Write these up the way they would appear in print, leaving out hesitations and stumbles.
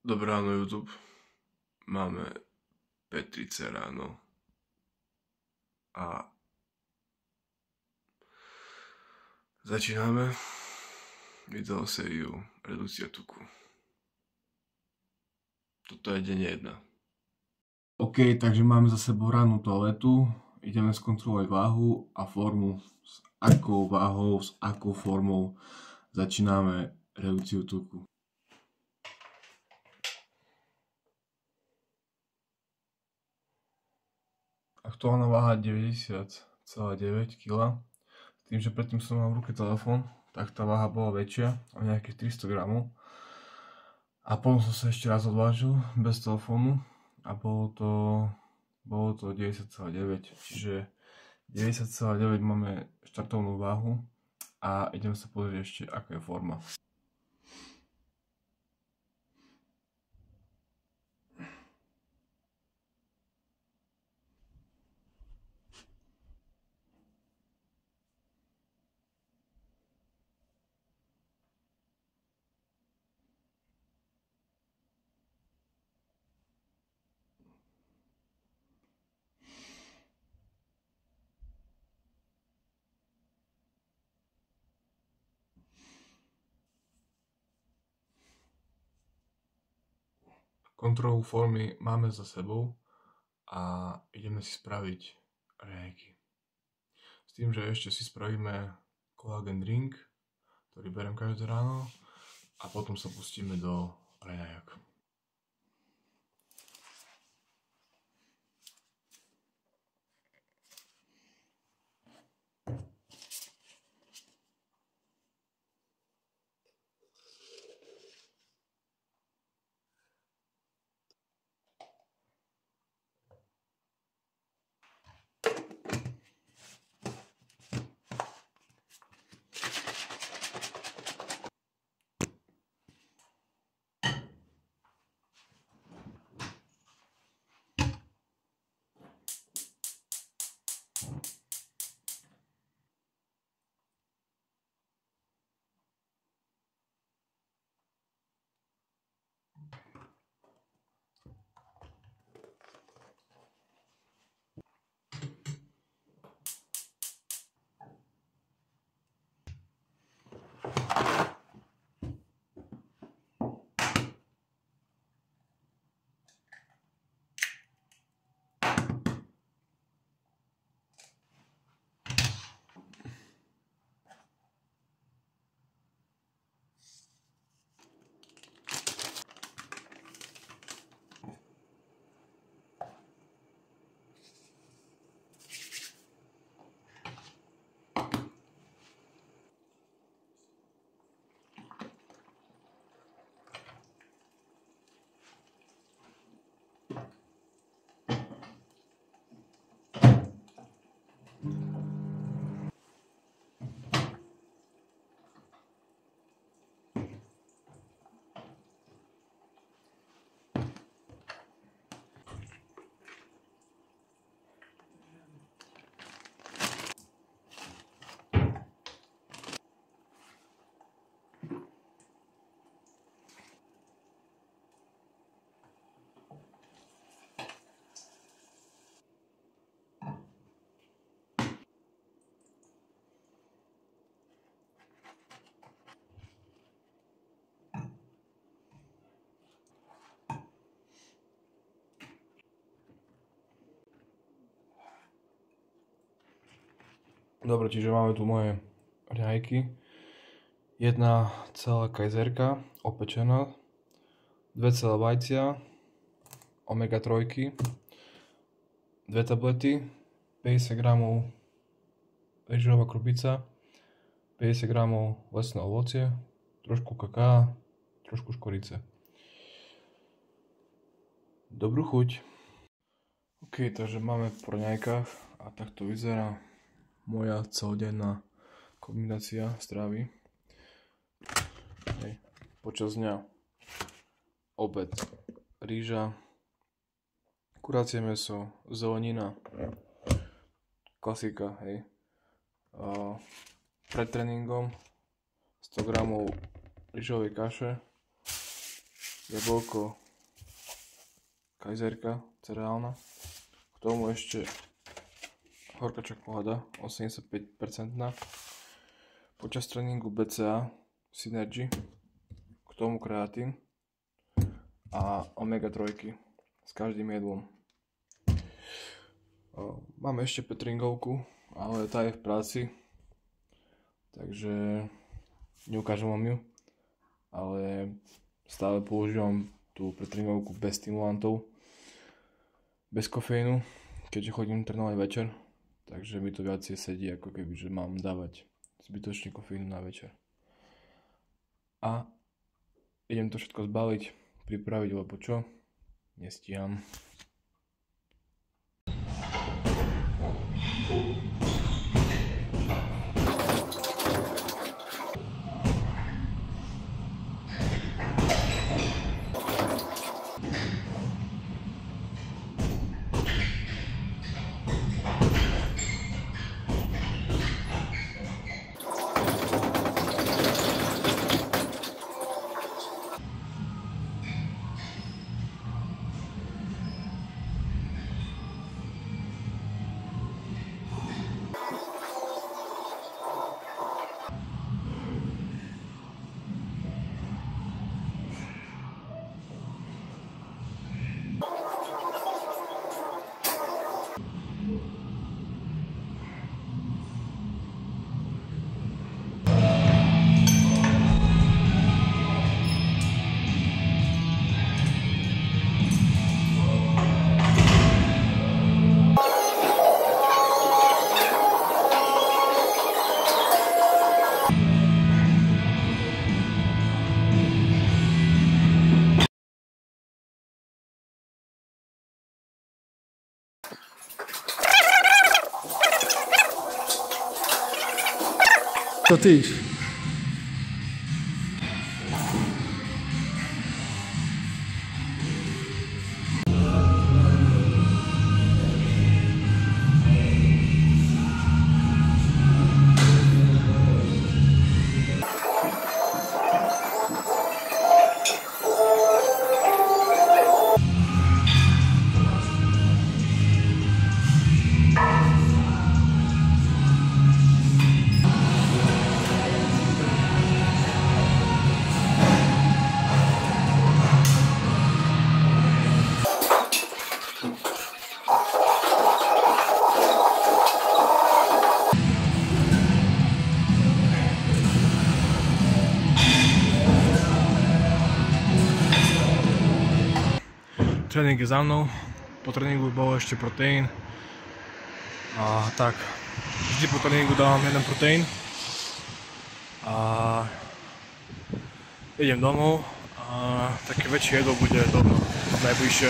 Dobré ráno YouTube, máme 5:30 ráno a začíname videosériu redukcia tuku. Toto je deň 1. OK, takže máme za sebou rannú toaletu, ideme skontrolovať váhu a formu, s akou váhou, s akou formou začíname redukciu tuku. Aktuálna váha 90,9 kg. S tým, že predtým som mal v ruke telefón, tak tá váha bola väčšia, o nejakých 300 gramov. A potom som sa ešte raz odvážil bez telefónu a bolo to 90,9, čiže 90,9 máme štartovnú váhu a ideme sa pozrieť ešte, aká je forma. Kontrolu formy máme za sebou a ideme si spraviť raňajky. S tým, že ešte si spravíme collagen drink, ktorý beriem každé ráno a potom sa pustíme do raňajok. Dobre, čiže máme tu moje raňajky. Jedna celá kajzerka opečená, 2 celé vajcia, omega 3, 2 tablety, 50 g rýžová krupica, 50 g lesné ovocie, trošku kaká, trošku škorice. Dobrú chuť. OK, takže máme po raňajkách a takto vyzerá moja celodenná kombinácia stravy. Hej. Počas dňa obed rýža, kurácie mäso, zelenina, klasika, hej. Pred tréningom 100 g rýžovej kaše, jablko, kajzerka cereálna, k tomu ešte horká čokoláda, 85%, počas tréningu BCA Synergy, k tomu kreatín a omega 3 s každým jedlom. Mám ešte petringovku, ale tá je v práci, takže neukážem vám ju, ale stále používam tú petringovku bez stimulantov, bez kofeínu, keďže chodím trénovať večer, takže mi to viacej sedí, ako keby, že mám dávať zbytočne kofeínu na večer. A idem to všetko zbaliť, pripraviť, lebo čo? Nestíham. Co ty ješ? Tréning je za mnou, po tréningu bol ešte proteín a tak, vždy po tréningu dávam jeden proteín a idem domov a také väčšie jedlo bude doma, najbližšie.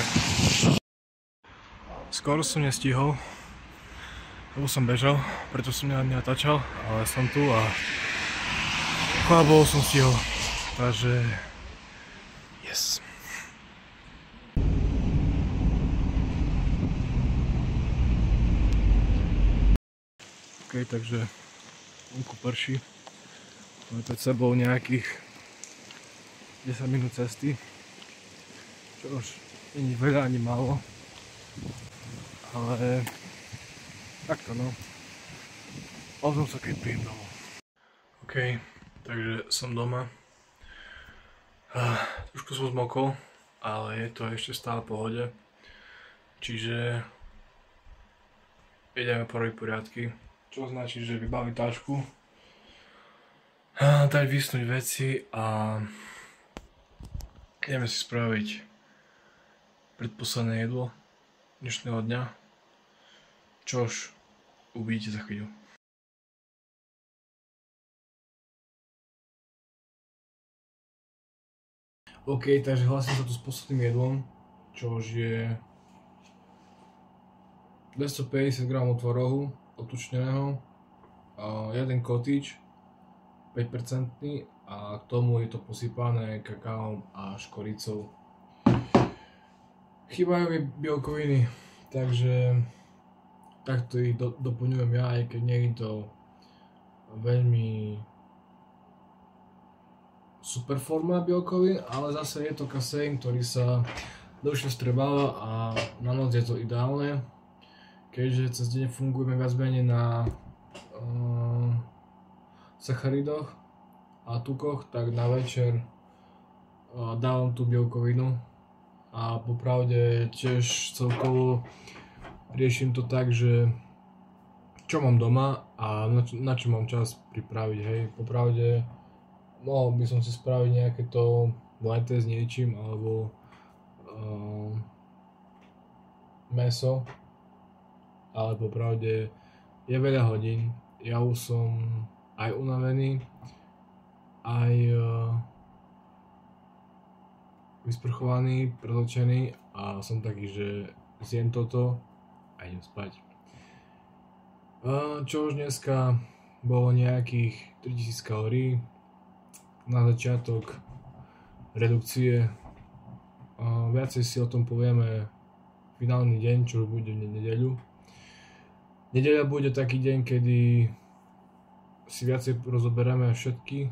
Skoro som nestihol, lebo som bežal, preto som nenatáčal, ale som tu a chvála Bohu som stihol, takže yes. OK, takže vonku prší. Máme pred sebou nejakých 10 minút cesty, čo už nie je veľa ani málo, ale takto no. Ozvem sa, keď príjem domov. OK, takže som doma. Trošku som zmokol, ale je to ešte stále v pohode. Čiže ideme porobiť poriadky. Čo značí, že vybaviť tašku, dať vysnúť veci a ideme si spraviť predposledné jedlo dnešného dňa, čož uvidíte za chvíľu. OK, takže hlasím sa tu s posledným jedlom, čož je 250 g tvorohu otučneného, jeden cottage 5% a k tomu je to posypané kakaom a škoricou. Chýbajú mi bielkoviny, takže takto ich doplňujem ja, aj keď nie je to veľmi super forma bielkovín, ale zase je to kaseín, ktorý sa dlhšie vstrebáva a na noc je to ideálne, keďže cez deň fungujeme viac menej na sacharidoch a tukoch, tak na večer dávam tú bielkovinu a popravde tiež celkovo riešim to tak, že čo mám doma a na čo mám čas pripraviť, hej. Popravde mohol by som si spraviť nejaké to mleté s niečím alebo mäso, ale popravde je veľa hodín, ja už som aj unavený, aj vysprchovaný, predočený a som taký, že zjem toto a idem spať. Čo už dneska bolo nejakých 3000 kalórií na začiatok redukcie. Viacej si o tom povieme finálny deň, čo už bude v nedeľu. Nedeľa bude taký deň, kedy si viacej rozoberieme všetky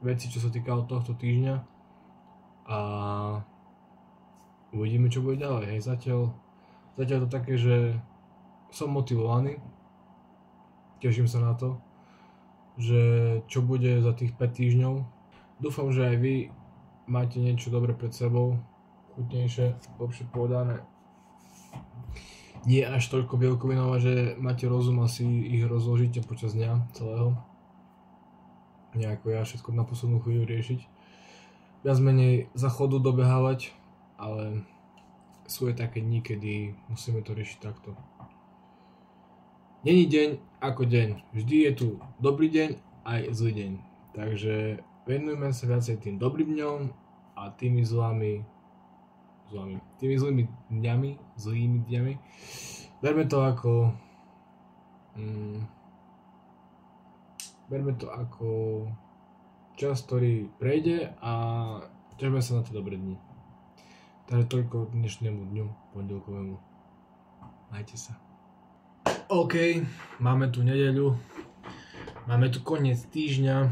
veci, čo sa týkalo tohto týždňa a uvidíme, čo bude ďalej. Hej, zatiaľ to také, že som motivovaný, teším sa na to, že čo bude za tých 5 týždňov. Dúfam, že aj vy máte niečo dobré pred sebou, chutnejšie, lepšie povedané. Nie až toľko bielkovinové, že máte rozum a si ich rozložíte počas dňa celého. Nejako ja všetko na poslednú chvíľu riešiť. Viac menej za chodu dobehávať, ale sú aj také dni, kedy musíme to riešiť takto. Není deň ako deň. Vždy je tu dobrý deň aj zlý deň. Takže venujme sa viacej tým dobrým dňom a tými zlými dňami. Berme to ako čas, ktorý prejde a ťažme sa na tie dobré dni. Takže toľko dnešnému dňu pondelkovému. Majte sa. OK, máme tu nedeľu, máme tu koniec týždňa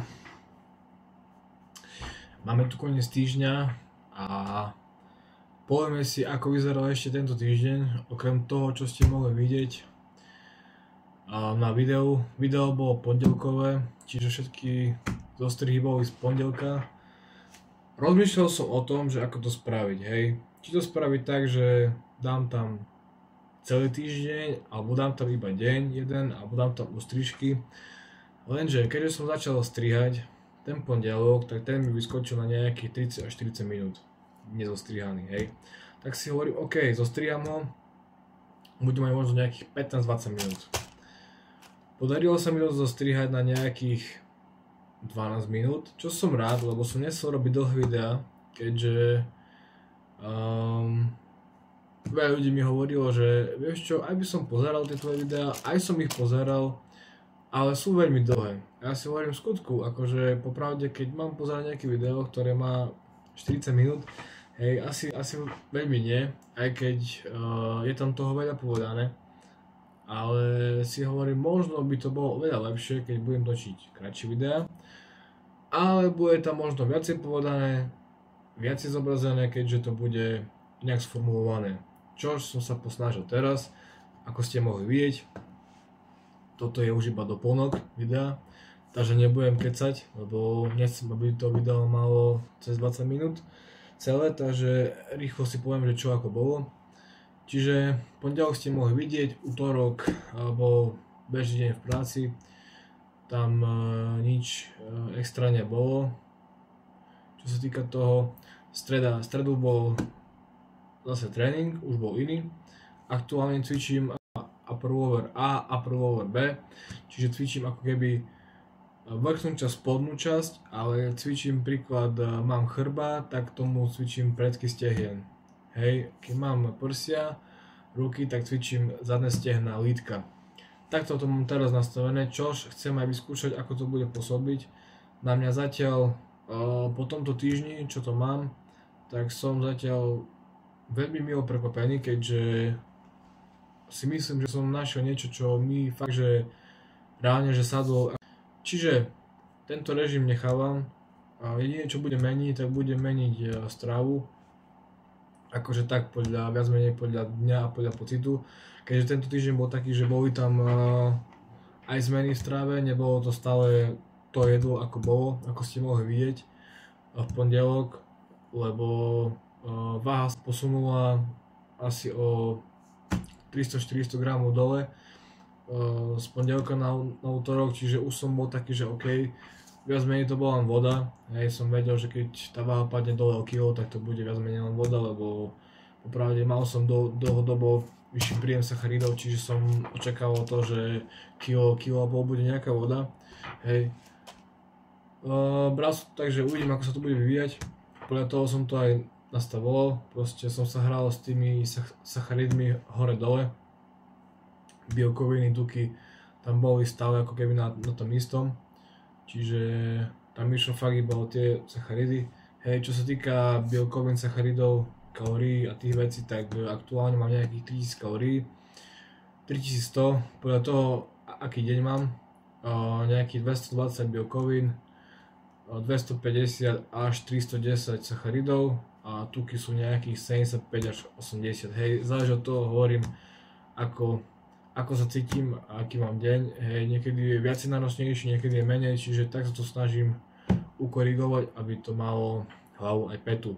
a povieme si, ako vyzeral ešte tento týždeň, okrem toho, čo ste mohli vidieť na videu. Video bolo pondelkové, čiže všetky zostrihy boli z pondelka. Rozmýšľal som o tom, že ako to spraviť, hej. Či to spraviť tak, že dám tam celý týždeň, alebo dám tam iba deň jeden, alebo dám tam ostrižky. Lenže keďže som začal strihať ten pondelok, tak ten mi vyskočil na nejakých 30 až 40 minút nezostrihaný, hej. Tak si hovorím, OK, zostriham ho, budem mať možno nejakých 15-20 minút. Podarilo sa mi to zostrihať na nejakých 12 minút, čo som rád, lebo som nesol robiť dlhé videá, keďže veľa ľudí mi hovorilo, že vieš čo, aj by som pozeral tie tvoje videá, aj som ich pozeral, ale sú veľmi dlhé. Ja si hovorím v skutku, akože popravde, keď mám pozerať nejaké video, ktoré má 40 minút, hej, asi veľmi nie, aj keď je tam toho veľa povedané, ale si hovorím, možno by to bolo veľa lepšie, keď budem točiť kratšie videá, ale bude tam možno viacej povedané, viacej zobrazené, keďže to bude nejak sformulované. Čo som sa posnažil teraz, ako ste mohli vidieť, toto je už iba doplnok videa, takže nebudem kecať, lebo nechcem, aby to video malo cez 20 minút celé, takže rýchlo si poviem, že čo ako bolo. Čiže pondelok ste mohli vidieť, utorok bol bežný deň v práci, tam nič extra nebolo. Čo sa týka toho, stredu bol zase tréning, už bol iný. Aktuálne cvičím upper over A, upper over B, čiže cvičím ako keby vrchnú časť, spodnú časť, ale cvičím príklad, mám chrba, tak tomu cvičím predky stehien. Hej, keď mám prsia, ruky, tak cvičím zadné stehna, lítka. Takto to mám teraz nastavené, čož chcem aj vyskúšať, ako to bude pôsobiť. Na mňa zatiaľ po tomto týždni, čo to mám, tak som zatiaľ veľmi milo prekvapený, keďže si myslím, že som našiel niečo, čo mi fakt, že reálne, že sadlo. Čiže tento režim nechávam Jedine čo budem meniť, tak budem meniť stravu. Akože tak viac menej podľa dňa a podľa pocitu. Keďže tento týždeň bol taký, že boli tam aj zmeny v strave, nebolo to stále to jedlo ako bolo, ako ste mohli vidieť v pondelok, lebo váha sa posunula asi o 300-400 gramov dole z pondelka na útorok, čiže už som bol taký, že OK, viac menej to bola len voda. Hej, som vedel, že keď tá váha padne dole o kilo, tak to bude viac menej len voda, lebo popravde mal som dlhodobo vyšší príjem sacharidov, čiže som očakával to, že kilo a pol bude nejaká voda. Hej. Bral som, takže uvidím, ako sa to bude vyvíjať. Podľa toho som to aj nastavoval, proste som sa hral s tými sacharidmi hore-dole. Bielkoviny, tuky tam boli stále ako keby na tom istom. Čiže tam išlo fakt iba o tie sacharidy. Hej, čo sa týka bielkovín, sacharidov, kalórií a tých vecí, tak aktuálne mám nejakých 3000 kalórií. 3100, podľa toho aký deň mám, nejakých 220 bielkovín, 250 až 310 sacharidov a tuky sú nejakých 75 až 80. Hej, záleží od toho, hovorím, ako sa cítim a aký mám deň. Hej, niekedy je viac náročnejší, niekedy je menej, čiže tak sa to snažím ukorigovať, aby to malo hlavu aj petu.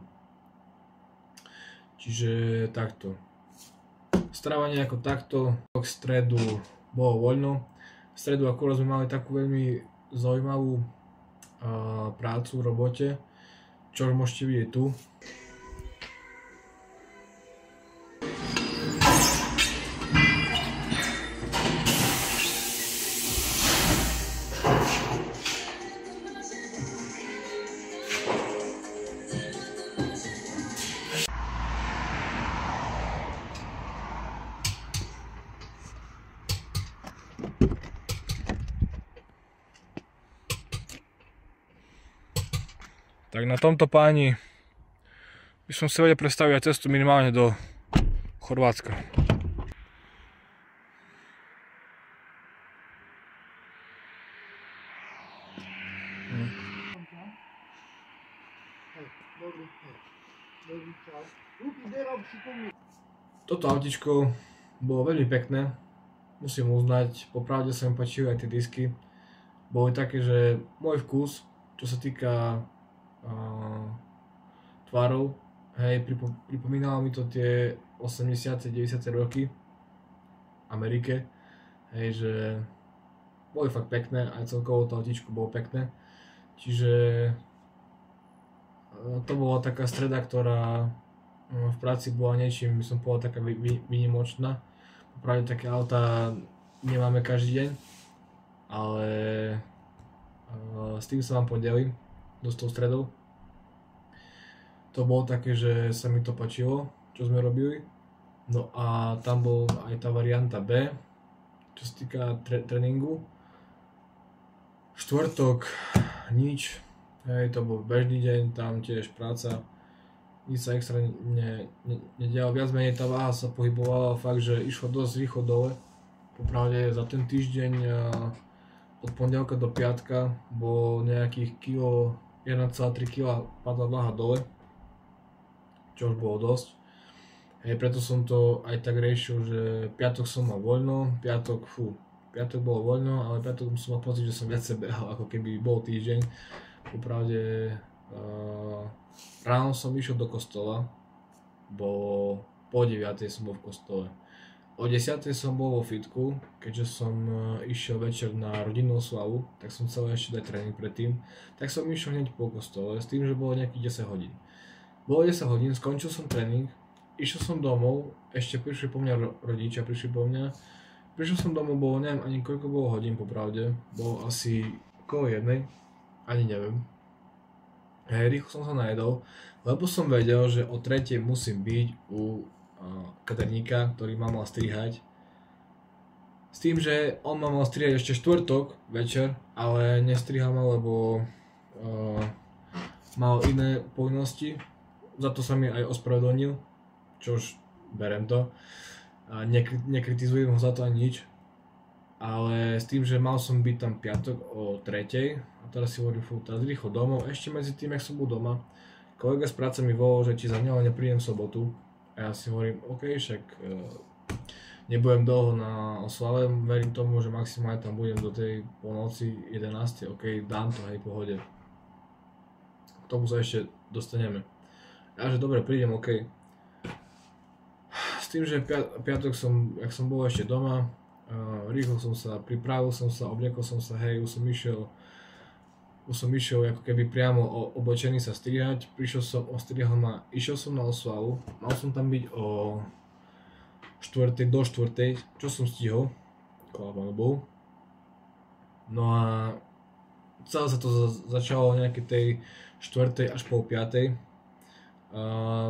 Čiže takto. Strávanie ako takto, v stredu bolo voľno. V stredu akurát sme mali takú veľmi zaujímavú prácu v robote, čo môžete vidieť tu. Tak na tomto páni by som si vedel predstaviť aj cestu minimálne do Chorvátska. Toto autičko bolo veľmi pekné, musím uznať, popravde sa mi páčili aj tie disky. Boli také, že môj vkus, čo sa týka tvarov, hej, pripomínalo mi to tie 80. 90. roky v Amerike, hej, že boli fakt pekné, aj celkovo to autičko bolo pekné, čiže to bola taká streda, ktorá v práci bola niečím, by som povedal, taká výnimočná. Popravde také autá nemáme každý deň, ale s tým sa vám podelím s tou stredou. To bolo také, že sa mi to páčilo, čo sme robili. No a tam bol aj tá varianta B, čo sa týka tréningu. Štvrtok nič, hej, to bol bežný deň, tam tiež práca. Nič sa extra nedialo, viac menej tá váha sa pohybovala fakt, že išlo dosť rýchlo dole. Popravde za ten týždeň od pondelka do piatka bolo nejakých 1,3 kg padla váha dole, čo už bolo dosť. Hej, preto som to aj tak riešil, že piatok som mal voľno, piatok bolo voľno, ale piatok som mal pocit, že som viacej behal, ako keby bol týždeň. Popravde ráno som išiel do kostola, po 9:00 som bol v kostole. O 10:00 som bol vo fitku, keďže som išiel večer na rodinnú oslavu, tak som chcel ešte dať tréning predtým, tak som išiel hneď po kostole s tým, že bolo nejakých 10 hodín. Bolo 10 hodín, skončil som tréning, išiel som domov, ešte prišli po mňa rodičia, prišiel som domov, bolo neviem ani koľko bolo hodín popravde, bolo asi okolo 1:00, ani neviem. Hej, rýchlo som sa najedol, lebo som vedel, že o 3:00 musím byť u kaderníka, ktorý ma mal strihať. S tým, že on ma mal strihať ešte štvrtok večer, ale nestrihal ma, lebo mal iné povinnosti. Za to sa mi aj ospravedlnil, čo už berem to. Nekritizujem ho za to ani nič. ale s tým, že mal som byť tam piatok o 3. A teraz si hovorím, teraz rýchlo domov. Ešte medzi tým, jak som bol doma, kolega z práce mi volal, že či za mňa neprídem v sobotu. A ja si hovorím, OK, však nebudem dlho na oslave, verím tomu, že maximálne tam budem do tej polnoci 11. OK, dám to, hej, pohode. K tomu sa ešte dostaneme. Ja, že dobre, prídem, OK. S tým, že piatok jak som bol ešte doma, rýchlo som sa, pripravil som sa, obliekol som sa, hej, už som išiel ako keby priamo oblečený sa strihať, ostrihal ma, išiel som na oslavu, mal som tam byť o 4. do 4. Čo som stihol, chvála Bohu. No a celé sa to začalo nejaké tej 4. až pol 5.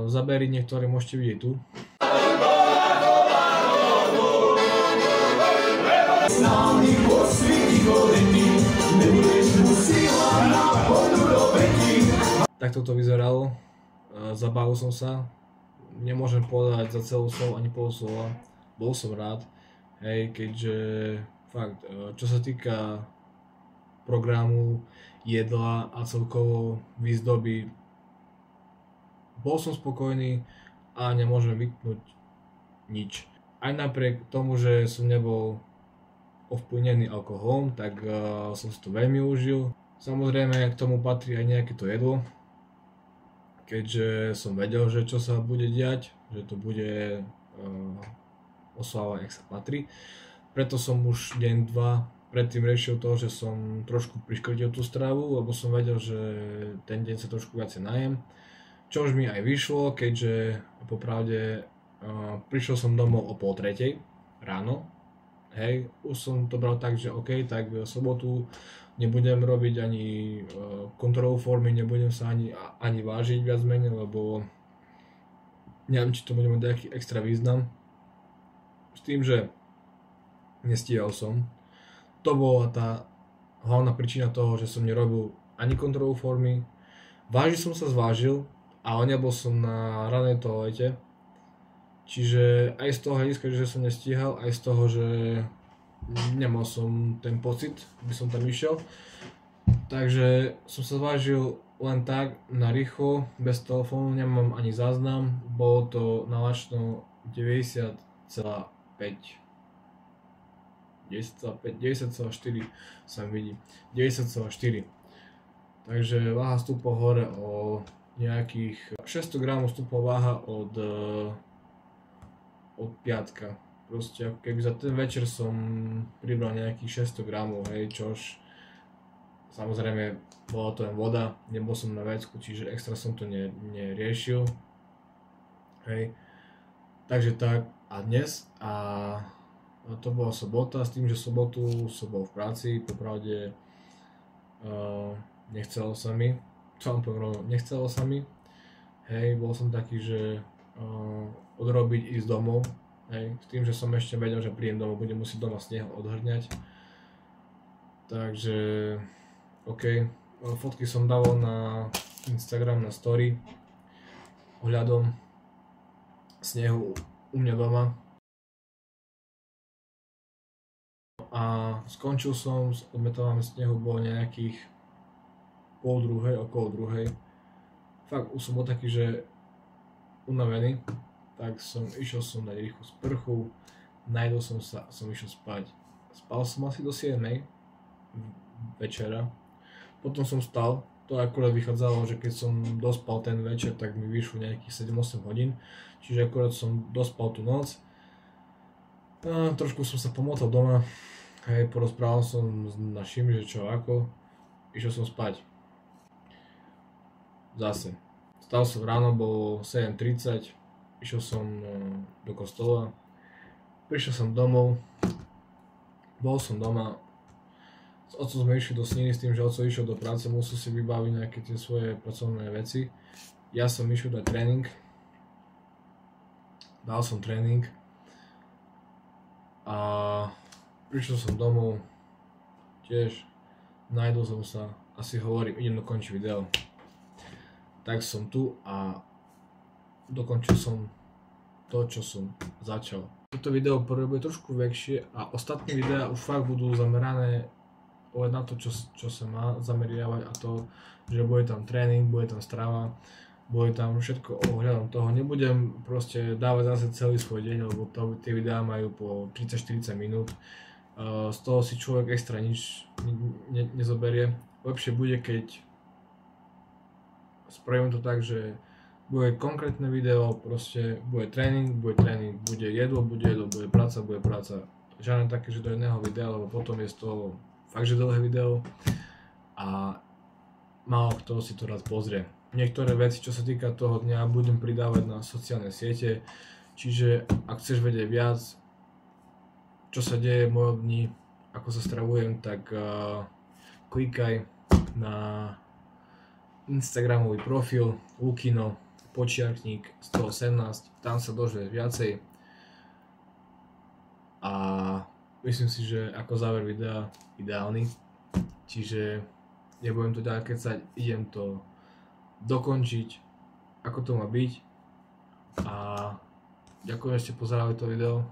Zábery niektoré môžete vidieť tu. Takto to vyzeralo, zabavil som sa, nemôžem povedať za celú slovo ani pol slova, bol som rád, hej, keďže fakt, čo sa týka programu, jedla a celkovo výzdoby, bol som spokojný a nemôžem vytknúť nič. Aj napriek tomu, že som nebol ovplyvnený alkoholom, tak som si to veľmi užil. Samozrejme k tomu patrí aj nejaké to jedlo, keďže som vedel, že čo sa bude diať, že to bude oslava, jak sa patrí. Preto som už deň, 2 predtým riešil to, že som trošku priškrtil tú stravu, lebo som vedel, že ten deň sa trošku viacej najem. Čo už mi aj vyšlo, keďže popravde prišiel som domov o 2:30 ráno. Hej, už som to bral tak, že OK, tak v sobotu nebudem robiť ani kontrolu formy, nebudem sa ani vážiť viac menej, lebo neviem, či to bude mať nejaký extra význam. S tým, že nestíhal som. To bola tá hlavná príčina toho, že som nerobil ani kontrolu formy. Vážiť som sa zvážil, ale nebol som na ranej toalete. Čiže aj z toho hľadiska, že som nestíhal, aj z toho, že nemal som ten pocit, by som tam išiel. Takže som sa zvážil len tak, na rýchlo, bez telefónu, nemám ani záznam. Bolo to na lačno 90,5. 90,4 sa vidí. 90,4. Takže váha stúpla hore o nejakých 600 gramov stúpla váha od piatka. Proste ako keby za ten večer som pribral nejakých 600 gramov, hej, čož samozrejme bola to len voda, nebol som na vecku, čiže extra som to neriešil, hej. Takže tak a dnes to bola sobota, s tým, že sobotu som bol v práci, popravde nechcelo sa mi, nechcelo sa mi, hej, bol som taký, že odrobiť, ísť domov, hej, s tým, že som ešte vedel, že prídem domov, budem musieť doma sneh odhrňať. Takže, OK, fotky som dával na Instagram, na story ohľadom snehu u mňa doma. A skončil som s odmetovaním snehu, bolo nejakých okolo druhej. Fakt, už som bol taký, že unavený, tak išiel som dať rýchlu sprchu, najedol som sa, som išiel spať. Spal som asi do 7 večera, potom som vstal, to akurát vychádzalo, že keď som dospal ten večer, tak mi vyšlo nejakých 7-8 hodín, čiže akurát som dospal tú noc. Trošku som sa pomotal doma, hej, porozprával som s našimi, že čo ako, išiel som spať. Zase. Stal som ráno, bolo 7:30, išiel som do kostola, prišiel som domov, bol som doma, s otcom sme išli do Sniny s tým, že otco išiel do práce, musel si vybaviť nejaké tie svoje pracovné veci. Ja som išiel dať tréning, dal som tréning a prišiel som domov, tiež najedol som sa, asi hovorím, idem dokončiť video. Tak som tu a dokončil som to, čo som začal. Toto video bude trošku väčšie a ostatné videá už fakt budú zamerané len na to, čo sa má zameriavať, a to, že bude tam tréning, bude tam strava, bude tam všetko ohľadom toho. Nebudem proste dávať zase celý svoj deň, lebo tie videá majú po 30-40 minút. Z toho si človek extra nič nezoberie. Lepšie bude, keď spravím to tak, že bude konkrétne video, proste bude tréning, bude jedlo, bude práca, Žiadne také, že do jedného videa, lebo potom je z toho fakt, že dlhé video a málo kto si to raz pozrie. Niektoré veci, čo sa týka toho dňa, budem pridávať na sociálne siete, čiže ak chceš vedieť viac, čo sa deje v mojom dni, ako sa stravujem, tak klikaj na Instagramový profil Lukino _118, tam sa dozvieš viacej a myslím si, že ako záver videa ideálny, čiže nebudem to ďalej kecať, idem to dokončiť, ako to má byť, a ďakujem, že ste pozerali to video.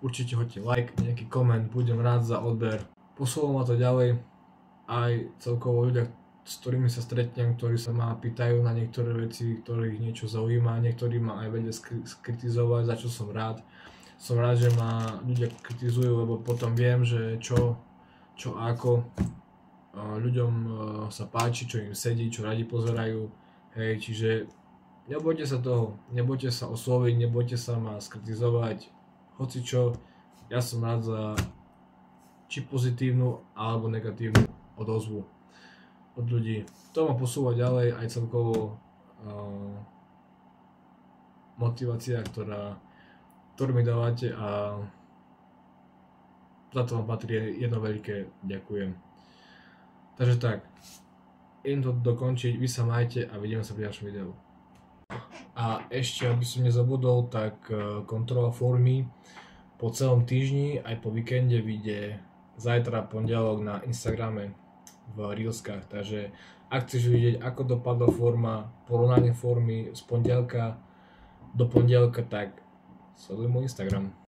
Určite hoďte like, nejaký koment, budem rád za odber. Posúvam ma to ďalej, aj celkovo ľudia, s ktorými sa stretnem, ktorí sa ma pýtajú na niektoré veci, ktorých niečo zaujíma, niektorí ma aj vedia skritizovať, za čo som rád. Som rád, že ma ľudia kritizujú, lebo potom viem, že čo a ako ľuďom sa páči, čo im sedí, čo radi pozerajú. Hej, čiže nebojte sa toho, nebojte sa osloviť, nebojte sa ma skritizovať, hocičo. Ja som rád za či pozitívnu alebo negatívnu odozvu od ľudí. To ma posúva ďalej, aj celkovo motivácia, ktorú mi dávate, a za to vám patrí jedno veľké ďakujem. Takže tak, idem to dokončiť, vy sa majte a vidíme sa v ďalšom videu. A ešte, aby som nezabudol, tak kontrola formy po celom týždni aj po víkende vyjde zajtra pondelok na Instagrame v Reelskách. Takže ak chceš vidieť, ako dopadla forma, porovnanie formy z pondelka do pondelka, tak sleduj môj Instagram.